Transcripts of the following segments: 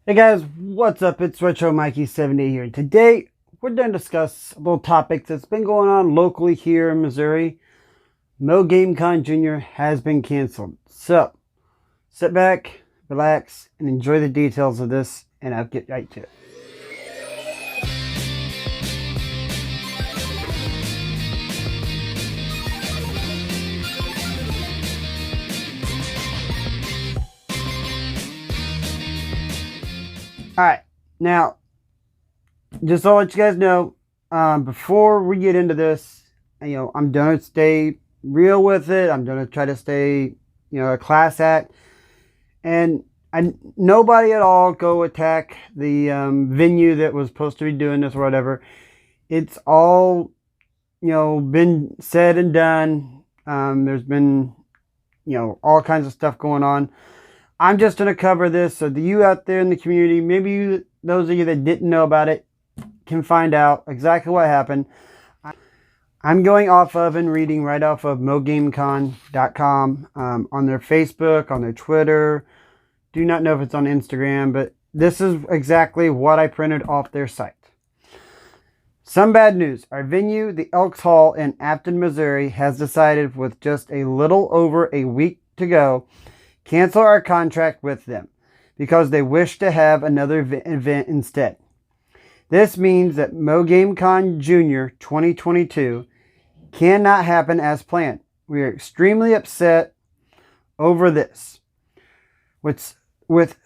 Hey guys, what's up? It's Retro Mikey 70 here. Today, we're going to discuss a little topic that's been going on locally here in Missouri. Mo GameCon Jr. has been canceled. So, sit back, relax, and enjoy the details of this, and I'll get right to it. Alright, now, just to let you guys know, before we get into this, I'm going to stay real with it. I'm going to try to stay, a class act. And nobody at all go attack the venue that was supposed to be doing this or whatever. It's all, been said and done. There's been, all kinds of stuff going on. I'm just going to cover this so that you out there in the community, maybe those of you that didn't know about it, can find out exactly what happened. I'm going off of and reading right off of mogamecon.com on their Facebook, on their Twitter. Do not know if it's on Instagram, but this is exactly what I printed off their site. Some bad news. Our venue, the Elks Hall in Afton, Missouri, has decided with just a little over a week to go, cancel our contract with them because they wish to have another event instead. This means that Mo GameCon Jr. 2022 cannot happen as planned. We are extremely upset over this. With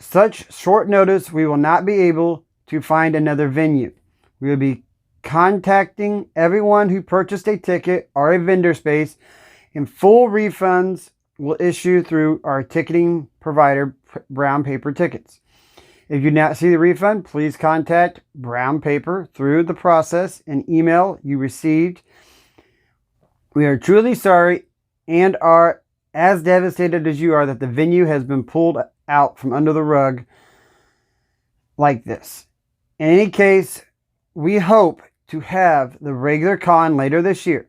such short notice, we will not be able to find another venue. We will be contacting everyone who purchased a ticket or a vendor space, and full refunds will issue through our ticketing provider, Brown Paper Tickets. If you do not see the refund, please contact Brown Paper through the process and email you received. We are truly sorry and are as devastated as you are that the venue has been pulled out from under the rug like this. In any case, we hope to have the regular con later this year.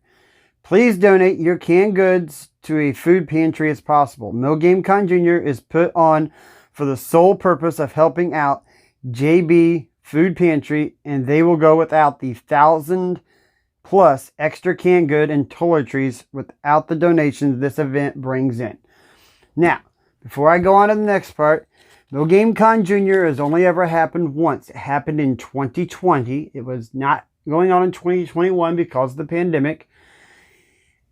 Please donate your canned goods to a food pantry as possible. Mo GameCon Jr. is put on for the sole purpose of helping out JB Food Pantry, and they will go without the 1,000 plus extra canned good and toiletries without the donations this event brings in. Now, before I go on to the next part, Mo GameCon Jr. has only ever happened once. It happened in 2020. It was not going on in 2021 because of the pandemic.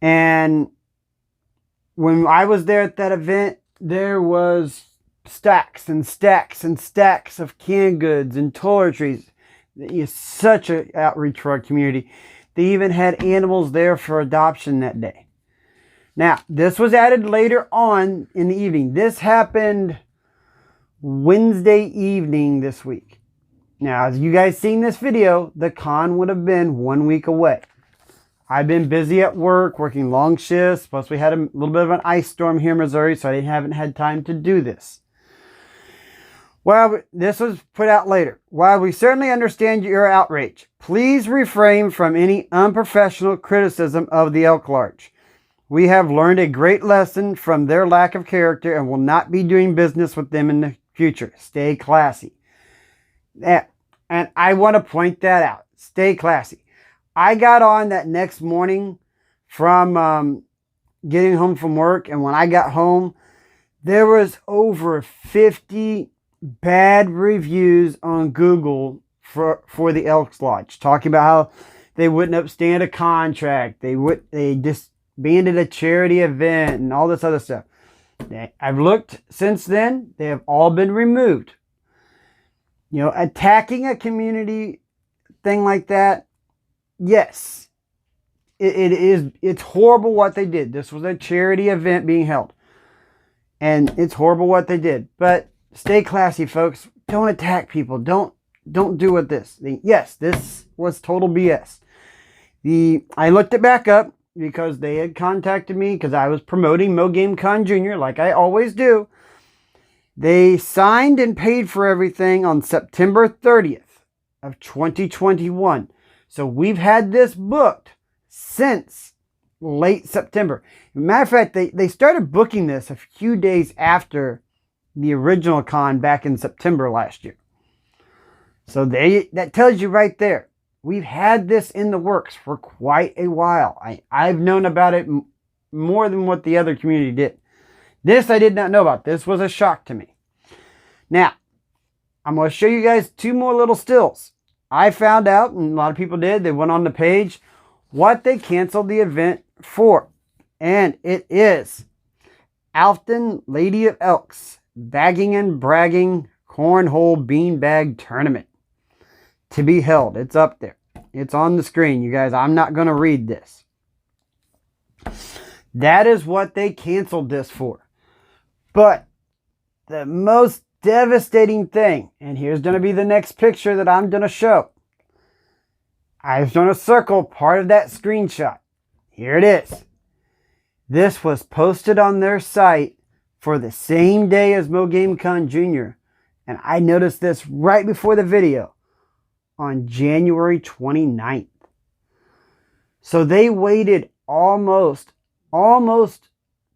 And when I was there at that event, there was stacks and stacks and stacks of canned goods and toiletries. It's such an outreach for our community. They even had animals there for adoption that day. Now, this was added later on in the evening. This happened Wednesday evening this week. Now, as you guys seen this video, the con would have been 1 week away. I've been busy at work, working long shifts. Plus, we had a little bit of an ice storm here in Missouri, so I haven't had time to do this. Well, this was put out later. While we certainly understand your outrage, please refrain from any unprofessional criticism of the Elk Lodge. We have learned a great lesson from their lack of character and will not be doing business with them in the future. Stay classy. And I want to point that out. Stay classy. I got on that next morning from getting home from work, and when I got home, there was over 50 bad reviews on Google for the Elks Lodge, talking about how they wouldn't upstand a contract, they disbanded a charity event, and all this other stuff. I've looked since then; they have all been removed. Attacking a community thing like that. Yes, it's horrible what they did. This was a charity event being held. And it's horrible what they did. But stay classy, folks. Don't attack people. Don't do with this. Yes, this was total BS. I looked it back up because they had contacted me because I was promoting Mo GameCon Jr. like I always do. They signed and paid for everything on September 30th of 2021. So we've had this booked since late September. Matter of fact, they started booking this a few days after the original con back in September last year. So that tells you right there. We've had this in the works for quite a while. I've known about it more than what the other community did. This I did not know about. This was a shock to me. Now, I'm going to show you guys two more little stills. I found out, and a lot of people did, they went on the page, what they canceled the event for. And it is Alfton Lady of Elks Bagging and Bragging Cornhole Beanbag Tournament to be held. It's up there. It's on the screen, you guys. I'm not going to read this. That is what they canceled this for. But the most devastating thing, and here's going to be the next picture that I'm going to show. I was going to circle part of that screenshot. Here it is. This was posted on their site for the same day as MoGameCon Jr. And I noticed this right before the video on January 29th. So they waited almost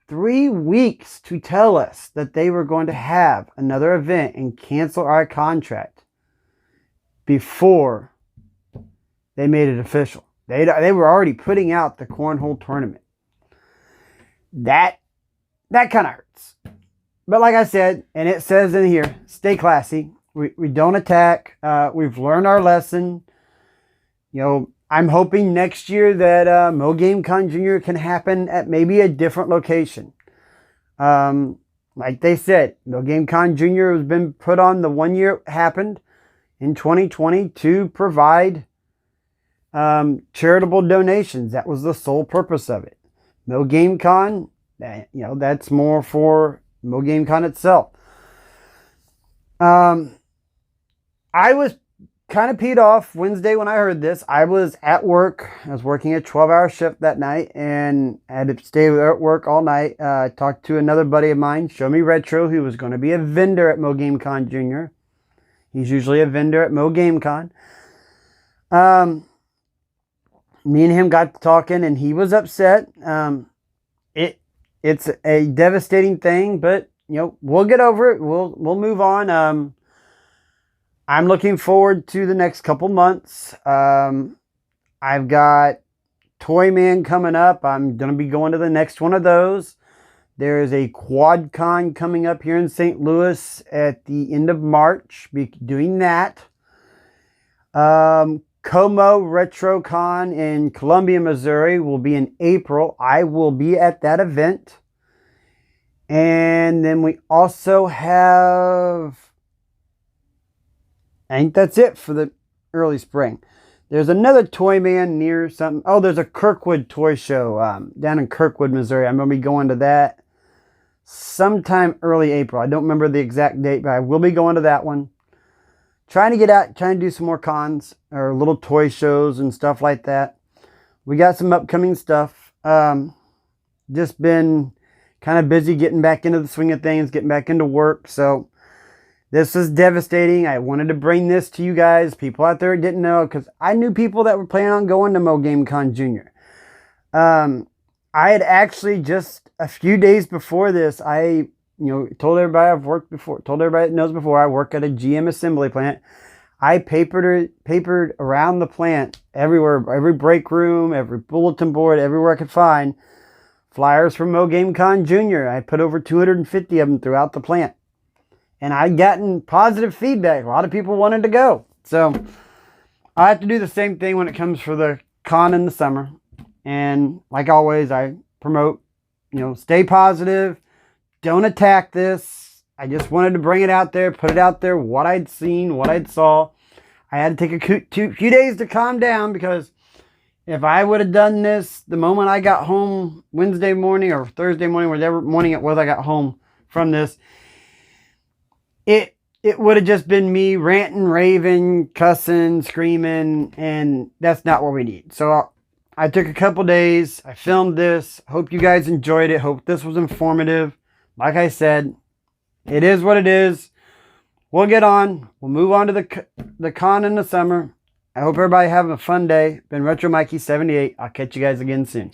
3 weeks to tell us that they were going to have another event and cancel our contract before they made it official. They were already putting out the cornhole tournament. That kind of hurts. But like I said, and it says in here, stay classy. We don't attack. We've learned our lesson. You know, I'm hoping next year that MoGameCon Jr. can happen at maybe a different location. Like they said, MoGameCon Jr. has been put on the 1 year it happened in 2020 to provide charitable donations. That was the sole purpose of it. MoGameCon, you know, that's more for MoGameCon itself. I was kind of peed off Wednesday when I heard this. I was at work. I was working a 12-hour shift that night and I had to stay at work all night. I talked to another buddy of mine, Show Me Retro, who was going to be a vendor at MoGameCon Jr. He's usually a vendor at MoGameCon. Me and him got to talking and he was upset. It's a devastating thing, but you know, we'll get over it. We'll move on. I'm looking forward to the next couple months. I've got Toy Man coming up. I'm going to be going to the next one of those. There is a QuadCon coming up here in St. Louis at the end of March. Be doing that. Como RetroCon in Columbia, Missouri will be in April. I will be at that event. And then we also have, I think that's it for the early spring. There's another Toy Man near something. Oh, there's a Kirkwood toy show down in Kirkwood, Missouri. I'm going to be going to that sometime early April. I don't remember the exact date, but I will be going to that one. Trying to get out, trying to do some more cons or little toy shows and stuff like that. We got some upcoming stuff. Just been kind of busy getting back into the swing of things, getting back into work. So this is devastating. I wanted to bring this to you guys. People out there didn't know because I knew people that were planning on going to MoGameCon Jr. I had actually just a few days before this, told everybody I've worked before, told everybody that knows before, I work at a GM assembly plant. I papered around the plant everywhere, every break room, every bulletin board, everywhere I could find flyers from MoGameCon Jr. I put over 250 of them throughout the plant. And I'd gotten positive feedback. A lot of people wanted to go. So I have to do the same thing when it comes for the con in the summer. And like always, I promote, stay positive. Don't attack this. I just wanted to bring it out there, put it out there, what I'd seen, what I'd saw. I had to take a few days to calm down because if I would have done this the moment I got home Wednesday morning or Thursday morning, whatever morning it was I got home from this, it would have just been me ranting, raving, cussing, screaming, and that's not what we need. So I took a couple days. I filmed this. Hope you guys enjoyed it. Hope this was informative. Like I said, it is what it is. We'll get on. We'll move on to the con in the summer. I hope everybody having a fun day. Been Retro Mikey 78. I'll catch you guys again soon.